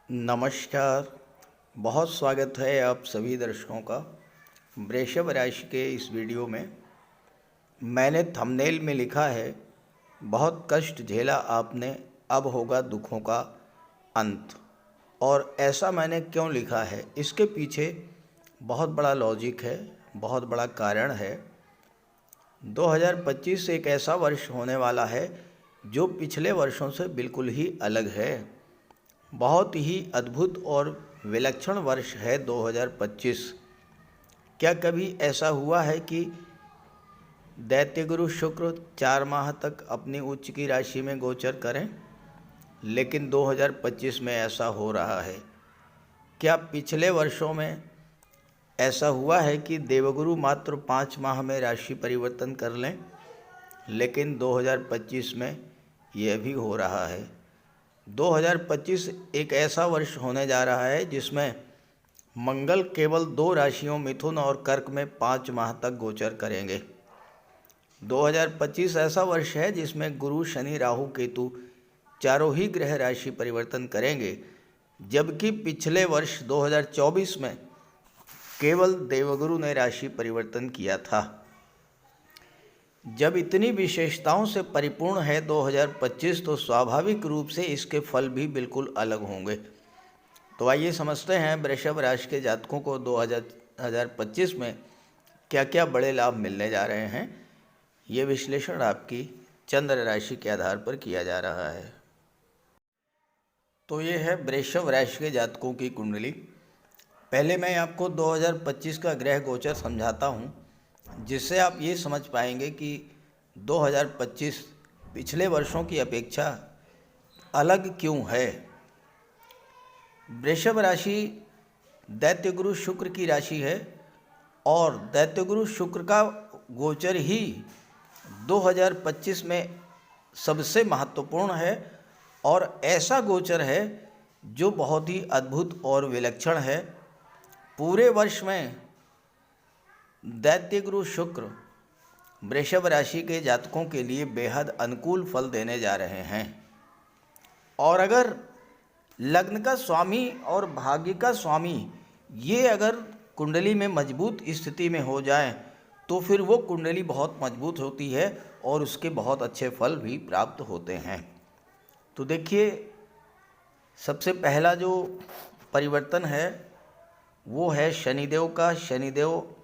नमस्कार। बहुत स्वागत है आप सभी दर्शकों का वृषभ राशि के इस वीडियो में। मैंने थंबनेल में लिखा है, बहुत कष्ट झेला आपने, अब होगा दुखों का अंत। और ऐसा मैंने क्यों लिखा है, इसके पीछे बहुत बड़ा लॉजिक है, बहुत बड़ा कारण है। 2025 एक ऐसा वर्ष होने वाला है जो पिछले वर्षों से बिल्कुल ही अलग है। बहुत ही अद्भुत और विलक्षण वर्ष है 2025। क्या कभी ऐसा हुआ है कि दैत्यगुरु शुक्र 4 माह तक अपनी उच्च की राशि में गोचर करें, लेकिन 2025 में ऐसा हो रहा है। क्या पिछले वर्षों में ऐसा हुआ है कि देवगुरु मात्र 5 माह में राशि परिवर्तन कर लें, लेकिन 2025 में यह भी हो रहा है। 2025 एक ऐसा वर्ष होने जा रहा है जिसमें मंगल केवल 2 राशियों मिथुन और कर्क में 5 माह तक गोचर करेंगे। 2025 ऐसा वर्ष है जिसमें गुरु, शनि, राहु, केतु चारों ही ग्रह राशि परिवर्तन करेंगे, जबकि पिछले वर्ष 2024 में केवल देवगुरु ने राशि परिवर्तन किया था। जब इतनी विशेषताओं से परिपूर्ण है 2025, तो स्वाभाविक रूप से इसके फल भी बिल्कुल अलग होंगे। तो आइए समझते हैं वृषभ राशि के जातकों को 2025 में क्या क्या बड़े लाभ मिलने जा रहे हैं। ये विश्लेषण आपकी चंद्र राशि के आधार पर किया जा रहा है। तो ये है वृषभ राशि के जातकों की कुंडली। पहले मैं आपको 2025 का ग्रह गोचर समझाता हूँ, जिससे आप ये समझ पाएंगे कि 2025 पिछले वर्षों की अपेक्षा अलग क्यों है। वृषभ राशि दैत्यगुरु शुक्र की राशि है और दैत्यगुरु शुक्र का गोचर ही 2025 में सबसे महत्वपूर्ण है और ऐसा गोचर है जो बहुत ही अद्भुत और विलक्षण है। पूरे वर्ष में दैत्यगुरु शुक्र वृषभ राशि के जातकों के लिए बेहद अनुकूल फल देने जा रहे हैं। और अगर लग्न का स्वामी और भाग्य का स्वामी ये अगर कुंडली में मजबूत स्थिति में हो जाएं, तो फिर वो कुंडली बहुत मजबूत होती है और उसके बहुत अच्छे फल भी प्राप्त होते हैं। तो देखिए, सबसे पहला जो परिवर्तन है वो है शनिदेव का। शनिदेव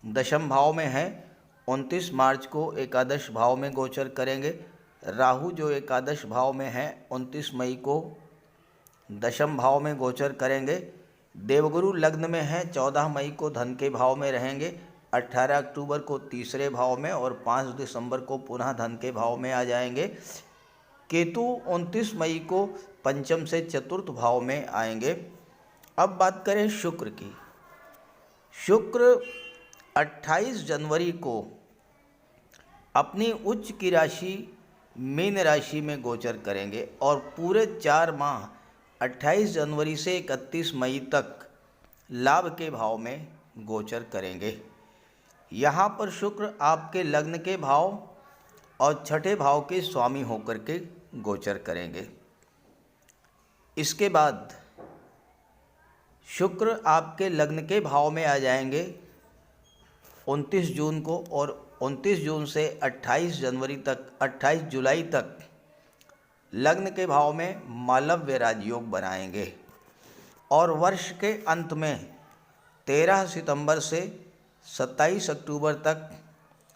दशम भाव में है, 29 मार्च को एकादश भाव में गोचर करेंगे। राहु जो एकादश भाव में है 29 मई को दशम भाव में गोचर करेंगे। देवगुरु लग्न में है, 14 मई को धन के भाव में रहेंगे, 18 अक्टूबर को तीसरे भाव में और 5 दिसंबर को पुनः धन के भाव में आ जाएंगे। केतु 29 मई को पंचम से चतुर्थ भाव में आएंगे। अब बात करें शुक्र की। शुक्र 28 जनवरी को अपनी उच्च की राशि मीन राशि में गोचर करेंगे और पूरे 4 माह 28 जनवरी से 31 मई तक लाभ के भाव में गोचर करेंगे। यहाँ पर शुक्र आपके लग्न के भाव और छठे भाव के स्वामी होकर के गोचर करेंगे। इसके बाद शुक्र आपके लग्न के भाव में आ जाएंगे 29 जून को और 29 जून से 28 जुलाई तक लग्न के भाव में मालव्य राजयोग बनाएंगे और वर्ष के अंत में 13 सितंबर से 27 अक्टूबर तक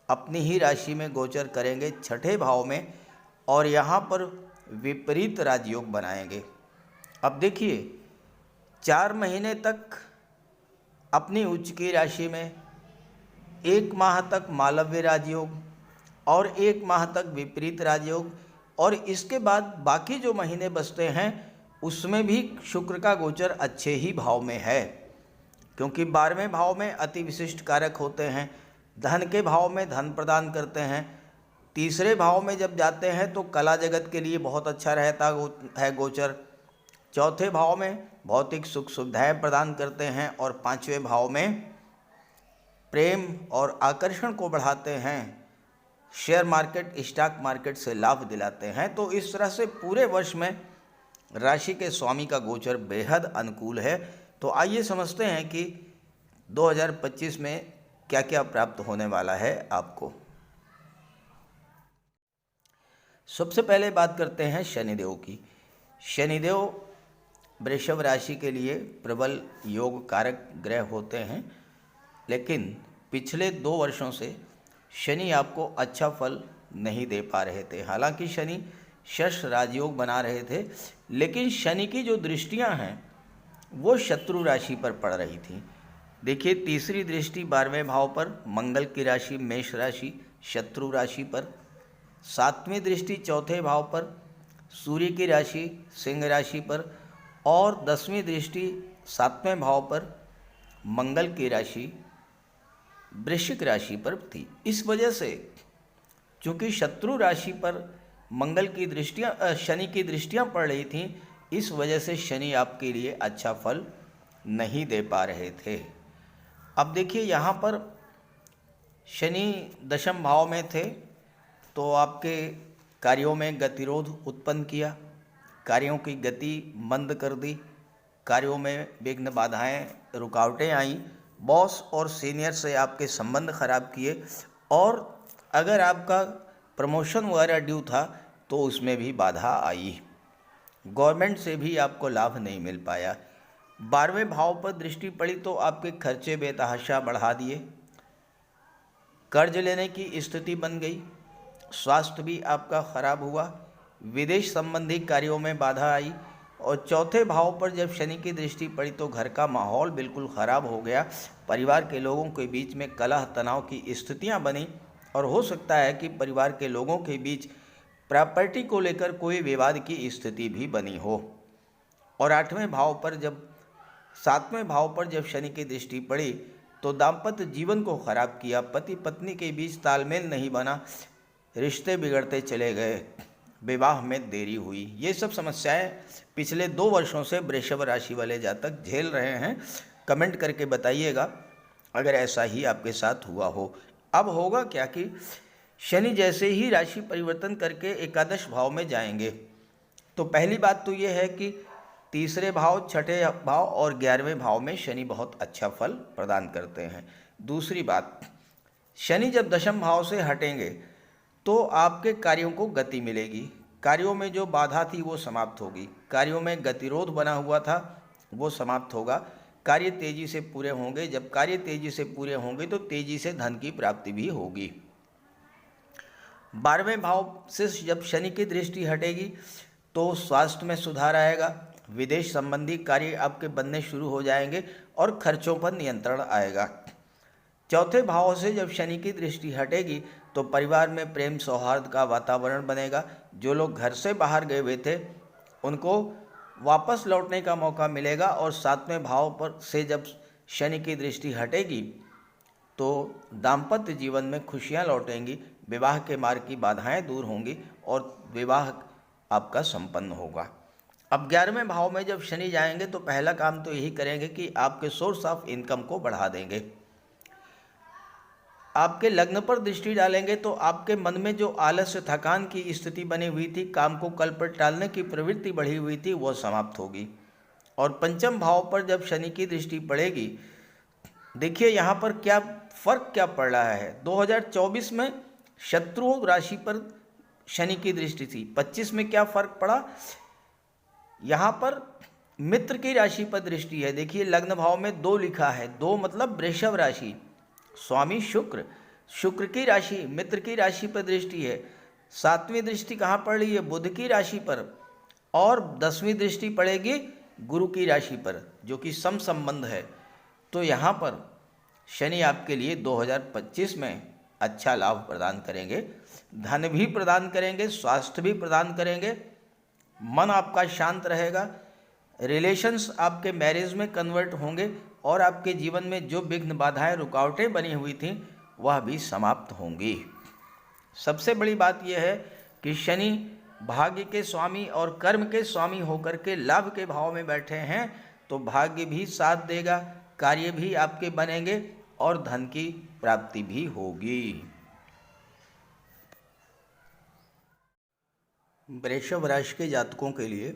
अपनी ही राशि में गोचर करेंगे छठे भाव में और यहाँ पर विपरीत राजयोग बनाएंगे। अब देखिए, 4 महीने तक अपनी उच्च की राशि में, 1 माह तक मालव्य राजयोग और 1 माह तक विपरीत राजयोग, और इसके बाद बाकी जो महीने बचते हैं उसमें भी शुक्र का गोचर अच्छे ही भाव में है, क्योंकि 12वें भाव में अति विशिष्ट कारक होते हैं, धन के भाव में धन प्रदान करते हैं। तीसरे भाव में जब जाते हैं तो कला जगत के लिए बहुत अच्छा रहता है गोचर। चौथे भाव में भौतिक सुख सुविधाएं प्रदान करते हैं और 5वें भाव में प्रेम और आकर्षण को बढ़ाते हैं, शेयर मार्केट, स्टॉक मार्केट से लाभ दिलाते हैं। तो इस तरह से पूरे वर्ष में राशि के स्वामी का गोचर बेहद अनुकूल है। तो आइए समझते हैं कि 2025 में क्या क्या प्राप्त होने वाला है आपको। सबसे पहले बात करते हैं शनिदेव की। शनिदेव वृषभ राशि के लिए प्रबल योग कारक ग्रह होते हैं, लेकिन पिछले 2 वर्षों से शनि आपको अच्छा फल नहीं दे पा रहे थे। हालांकि शनि षष्ठ राजयोग बना रहे थे, लेकिन शनि की जो दृष्टियां हैं वो शत्रु राशि पर पड़ रही थी। देखिए, तीसरी दृष्टि 12वें भाव पर, मंगल की राशि मेष राशि शत्रु राशि पर। 7वीं दृष्टि 4थे भाव पर, सूर्य की राशि सिंह राशि पर। और 10वीं दृष्टि 7वें भाव पर, मंगल की राशि वृश्चिक राशि पर थी। इस वजह से चूंकि शत्रु राशि पर मंगल की दृष्टियां शनि की दृष्टियां पड़ रही थीं, इस वजह से शनि आपके लिए अच्छा फल नहीं दे पा रहे थे। अब देखिए, यहाँ पर शनि दशम भाव में थे तो आपके कार्यों में गतिरोध उत्पन्न किया, कार्यों की गति मंद कर दी, कार्यों में विघ्न बाधाएं रुकावटें आईं, बॉस और सीनियर से आपके संबंध खराब किए, और अगर आपका प्रमोशन वगैरह ड्यू था तो उसमें भी बाधा आई। गवर्नमेंट से भी आपको लाभ नहीं मिल पाया। 12वें भाव पर दृष्टि पड़ी तो आपके खर्चे बेतहाशा बढ़ा दिए, कर्ज लेने की स्थिति बन गई, स्वास्थ्य भी आपका खराब हुआ, विदेश संबंधी कार्यों में बाधा आई। और 4थे भाव पर जब शनि की दृष्टि पड़ी तो घर का माहौल बिल्कुल ख़राब हो गया, परिवार के लोगों के बीच में कलह तनाव की स्थितियां बनी, और हो सकता है कि परिवार के लोगों के बीच प्रॉपर्टी को लेकर कोई विवाद की स्थिति भी बनी हो। और 8वें भाव पर जब 7वें भाव पर जब शनि की दृष्टि पड़ी तो दाम्पत्य जीवन को खराब किया, पति पत्नी के बीच तालमेल नहीं बना, रिश्ते बिगड़ते चले गए, विवाह में देरी हुई। ये सब समस्याएं पिछले 2 वर्षों से वृषभ राशि वाले जातक झेल रहे हैं। कमेंट करके बताइएगा अगर ऐसा ही आपके साथ हुआ हो। अब होगा क्या कि शनि जैसे ही राशि परिवर्तन करके एकादश भाव में जाएंगे तो पहली बात तो ये है कि तीसरे भाव, छठे भाव और 11वें भाव में शनि बहुत अच्छा फल प्रदान करते हैं। दूसरी बात, शनि जब दशम भाव से हटेंगे तो आपके कार्यों को गति मिलेगी, कार्यों में जो बाधा थी वो समाप्त होगी, कार्यों में गतिरोध बना हुआ था वो समाप्त होगा, कार्य तेजी से पूरे होंगे। जब कार्य तेजी से पूरे होंगे तो तेजी से धन की प्राप्ति भी होगी। 12वें भाव से जब शनि की दृष्टि हटेगी तो स्वास्थ्य में सुधार आएगा, विदेश संबंधी कार्य आपके बनने शुरू हो जाएंगे और खर्चों पर नियंत्रण आएगा। 4थे भाव से जब शनि की दृष्टि हटेगी तो परिवार में प्रेम सौहार्द का वातावरण बनेगा। जो लोग घर से बाहर गए हुए थे उनको वापस लौटने का मौका मिलेगा। और 7वें भाव पर से जब शनि की दृष्टि हटेगी तो दाम्पत्य जीवन में खुशियां लौटेंगी, विवाह के मार्ग की बाधाएं दूर होंगी और विवाह आपका संपन्न होगा। अब 11वें भाव में जब शनि जाएंगे तो पहला काम तो यही करेंगे कि आपके सोर्स ऑफ इनकम को बढ़ा देंगे। आपके लग्न पर दृष्टि डालेंगे तो आपके मन में जो आलस्य थकान की स्थिति बनी हुई थी, काम को कल पर टालने की प्रवृत्ति बढ़ी हुई थी, वो समाप्त होगी। और 5म भाव पर जब शनि की दृष्टि पड़ेगी, देखिए यहाँ पर क्या फर्क क्या पड़ रहा है। 2024 में शत्रु राशि पर शनि की दृष्टि थी, 25 में क्या फर्क पड़ा, यहाँ पर मित्र की राशि पर दृष्टि है। देखिए लग्न भाव में 2 लिखा है, 2 मतलब वृषभ राशि, स्वामी शुक्र, शुक्र की राशि मित्र की राशि पर दृष्टि है। 7वीं दृष्टि कहाँ पड़ रही है, बुध की राशि पर, और 10वीं दृष्टि पड़ेगी गुरु की राशि पर, जो कि सम संबंध है। तो यहाँ पर शनि आपके लिए 2025 में अच्छा लाभ प्रदान करेंगे, धन भी प्रदान करेंगे, स्वास्थ्य भी प्रदान करेंगे, मन आपका शांत रहेगा, रिलेशंस आपके मैरिज में कन्वर्ट होंगे और आपके जीवन में जो विघ्न बाधाएं रुकावटें बनी हुई थीं वह भी समाप्त होंगी। सबसे बड़ी बात यह है कि शनि भाग्य के स्वामी और कर्म के स्वामी होकर के लाभ के भाव में बैठे हैं, तो भाग्य भी साथ देगा, कार्य भी आपके बनेंगे और धन की प्राप्ति भी होगी। वृषभ राशि के जातकों के लिए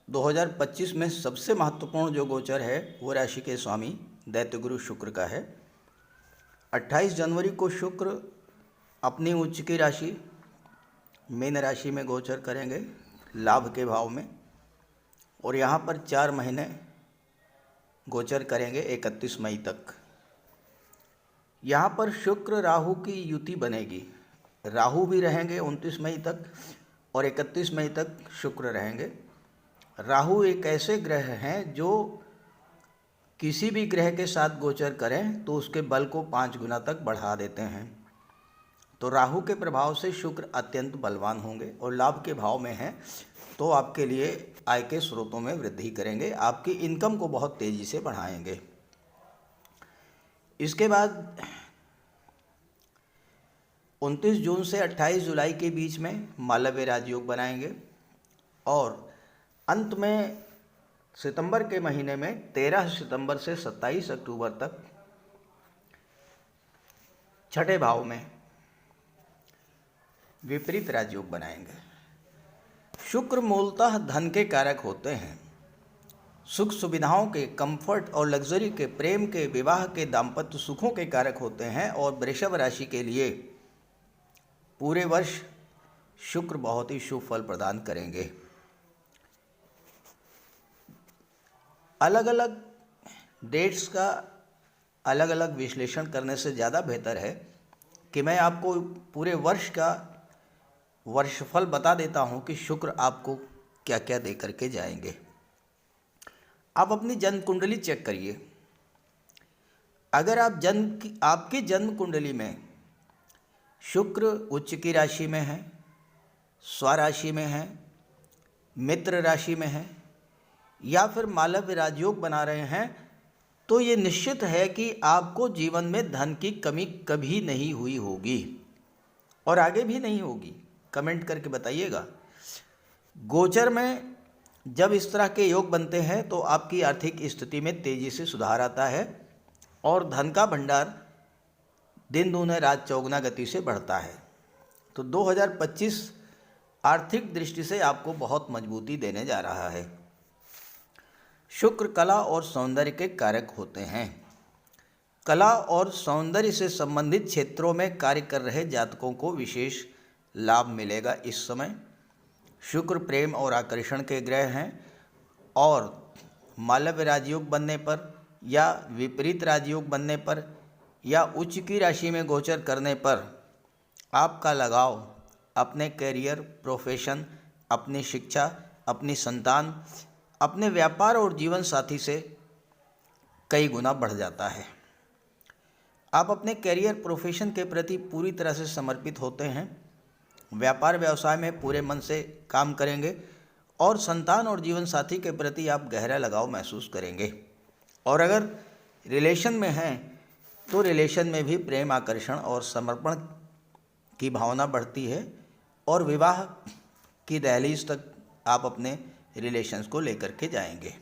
2025 में सबसे महत्वपूर्ण जो गोचर है वो राशि के स्वामी दैत्य गुरु शुक्र का है। 28 जनवरी को शुक्र अपनी उच्च की राशि मीन राशि में गोचर करेंगे लाभ के भाव में, और यहाँ पर 4 महीने गोचर करेंगे 31 मई तक। यहाँ पर शुक्र राहु की युति बनेगी। राहु भी रहेंगे 29 मई तक और 31 मई तक शुक्र रहेंगे। राहु एक ऐसे ग्रह हैं जो किसी भी ग्रह के साथ गोचर करें तो उसके बल को 5 गुना तक बढ़ा देते हैं। तो राहु के प्रभाव से शुक्र अत्यंत बलवान होंगे और लाभ के भाव में हैं, तो आपके लिए आय के स्रोतों में वृद्धि करेंगे, आपकी इनकम को बहुत तेज़ी से बढ़ाएंगे। इसके बाद 29 जून से 28 जुलाई के बीच में मालव्य राजयोग बनाएंगे और अंत में सितंबर के महीने में 13 सितंबर से 27 अक्टूबर तक छठे भाव में विपरीत राजयोग बनाएंगे। शुक्र मूलतः धन के कारक होते हैं, सुख सुविधाओं के, कंफर्ट और लग्जरी के, प्रेम के, विवाह के, दाम्पत्य सुखों के कारक होते हैं। और वृषभ राशि के लिए पूरे वर्ष शुक्र बहुत ही शुभ फल प्रदान करेंगे। अलग अलग डेट्स का अलग अलग विश्लेषण करने से ज़्यादा बेहतर है कि मैं आपको पूरे वर्ष का वर्षफल बता देता हूं कि शुक्र आपको क्या क्या दे करके जाएंगे। आप अपनी जन्म कुंडली चेक करिए। अगर आप आपकी जन्म कुंडली में शुक्र उच्च की राशि में है, स्वराशि में है, मित्र राशि में है या फिर मालव्य राजयोग बना रहे हैं, तो ये निश्चित है कि आपको जीवन में धन की कमी कभी नहीं हुई होगी और आगे भी नहीं होगी। कमेंट करके बताइएगा। गोचर में जब इस तरह के योग बनते हैं तो आपकी आर्थिक स्थिति में तेज़ी से सुधार आता है और धन का भंडार दिन दूने रात चौगुना गति से बढ़ता है। तो 2025 आर्थिक दृष्टि से आपको बहुत मजबूती देने जा रहा है। शुक्र कला और सौंदर्य के कारक होते हैं। कला और सौंदर्य से संबंधित क्षेत्रों में कार्य कर रहे जातकों को विशेष लाभ मिलेगा इस समय। शुक्र प्रेम और आकर्षण के ग्रह हैं और मालव्य राजयोग बनने पर या विपरीत राजयोग बनने पर या उच्च की राशि में गोचर करने पर आपका लगाव अपने कैरियर, प्रोफेशन, अपनी शिक्षा, अपनी संतान, अपने व्यापार और जीवन साथी से कई गुना बढ़ जाता है। आप अपने कैरियर, प्रोफेशन के प्रति पूरी तरह से समर्पित होते हैं, व्यापार व्यवसाय में पूरे मन से काम करेंगे और संतान और जीवन साथी के प्रति आप गहरा लगाव महसूस करेंगे। और अगर रिलेशन में हैं तो रिलेशन में भी प्रेम, आकर्षण और समर्पण की भावना बढ़ती है और विवाह की दहलीज तक आप अपने रिलेशंस को लेकर के जाएंगे।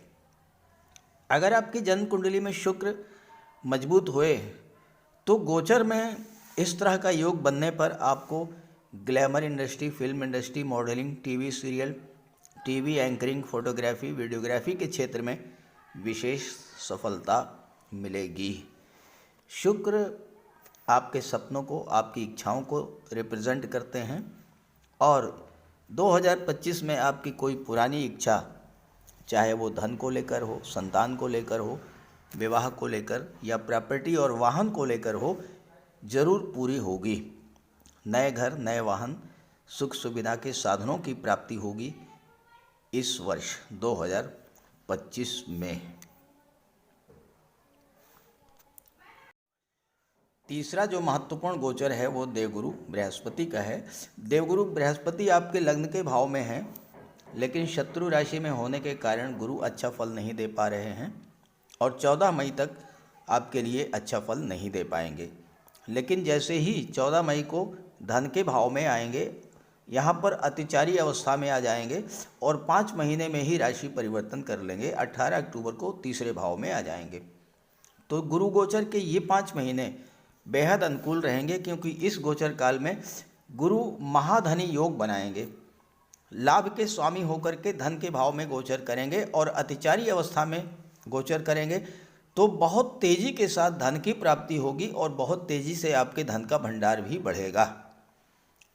अगर आपकी जन्म कुंडली में शुक्र मजबूत हुए तो गोचर में इस तरह का योग बनने पर आपको glamour industry, film industry, modelling, TV serial, TV anchoring, photography, videography के क्षेत्र में विशेष सफलता मिलेगी। शुक्र आपके सपनों को, आपकी इच्छाओं को रिप्रेजेंट करते हैं और 2025 में आपकी कोई पुरानी इच्छा, चाहे वो धन को लेकर हो, संतान को लेकर हो, विवाह को लेकर या प्रॉपर्टी और वाहन को लेकर हो, जरूर पूरी होगी। नए घर, नए वाहन, सुख सुविधा के साधनों की प्राप्ति होगी इस वर्ष 2025 में। तीसरा जो महत्वपूर्ण गोचर है वो देवगुरु बृहस्पति का है। देवगुरु बृहस्पति आपके लग्न के भाव में है, लेकिन शत्रु राशि में होने के कारण गुरु अच्छा फल नहीं दे पा रहे हैं और 14 मई तक आपके लिए अच्छा फल नहीं दे पाएंगे। लेकिन जैसे ही 14 मई को धन के भाव में आएंगे, यहाँ पर अतिचारी अवस्था में आ जाएंगे और 5 महीने में ही राशि परिवर्तन कर लेंगे। 18 अक्टूबर को तीसरे भाव में आ जाएंगे। तो गुरु गोचर के ये 5 महीने बेहद अनुकूल रहेंगे, क्योंकि इस गोचर काल में गुरु महाधनी योग बनाएंगे। लाभ के स्वामी होकर के धन के भाव में गोचर करेंगे और अतिचारी अवस्था में गोचर करेंगे, तो बहुत तेज़ी के साथ धन की प्राप्ति होगी और बहुत तेज़ी से आपके धन का भंडार भी बढ़ेगा।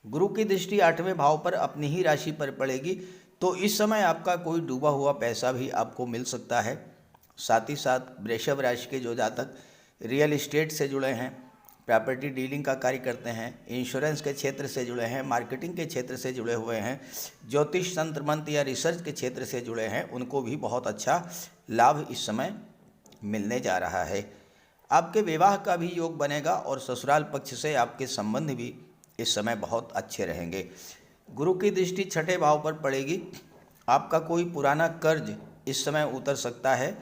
गुरु की दृष्टि 8वें भाव पर अपनी ही राशि पर पड़ेगी, तो इस समय आपका कोई डूबा हुआ पैसा भी आपको मिल सकता है। साथ ही साथ वृषभ राशि के जो जातक रियल इस्टेट से जुड़े हैं, प्रॉपर्टी डीलिंग का कार्य करते हैं, इंश्योरेंस के क्षेत्र से जुड़े हैं, मार्केटिंग के क्षेत्र से जुड़े हुए हैं, ज्योतिष तंत्र मंत्र या रिसर्च के क्षेत्र से जुड़े हैं, उनको भी बहुत अच्छा लाभ इस समय मिलने जा रहा है। आपके विवाह का भी योग बनेगा और ससुराल पक्ष से आपके संबंध भी इस समय बहुत अच्छे रहेंगे। गुरु की दृष्टि 6ठे भाव पर पड़ेगी। आपका कोई पुराना कर्ज इस समय उतर सकता है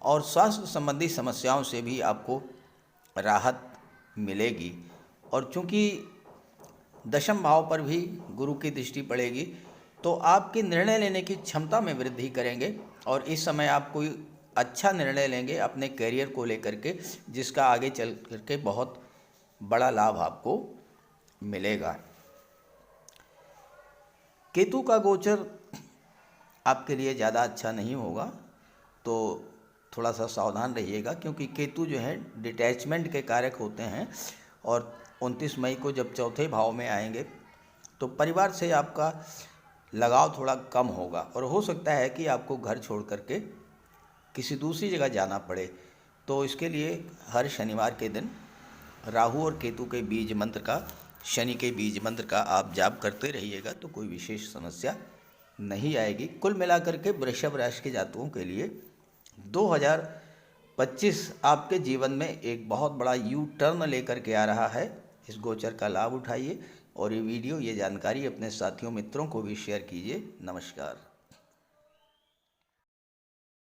और स्वास्थ्य संबंधी समस्याओं से भी आपको राहत मिलेगी। और चूंकि 10वें भाव पर भी गुरु की दृष्टि पड़ेगी, तो आपके निर्णय लेने की क्षमता में वृद्धि करेंगे और इस समय आप कोई अच्छा निर्णय लेंगे अपने करियर को लेकर के, जिसका आगे चल करके बहुत बड़ा लाभ आपको मिलेगा। केतु का गोचर आपके लिए ज़्यादा अच्छा नहीं होगा, तो थोड़ा सा सावधान रहिएगा, क्योंकि केतु जो है डिटैचमेंट के कारक होते हैं और 29 मई को जब 4थे भाव में आएंगे तो परिवार से आपका लगाव थोड़ा कम होगा और हो सकता है कि आपको घर छोड़ करके किसी दूसरी जगह जाना पड़े। तो इसके लिए हर शनिवार के दिन राहु और केतु के बीज मंत्र का, शनि के बीज मंत्र का आप जाप करते रहिएगा, तो कोई विशेष समस्या नहीं आएगी। कुल मिलाकर के वृषभ राशि के जातकों के लिए 2025 आपके जीवन में एक बहुत बड़ा यू टर्न लेकर के आ रहा है। इस गोचर का लाभ उठाइए और ये वीडियो, ये जानकारी अपने साथियों मित्रों को भी शेयर कीजिए। नमस्कार।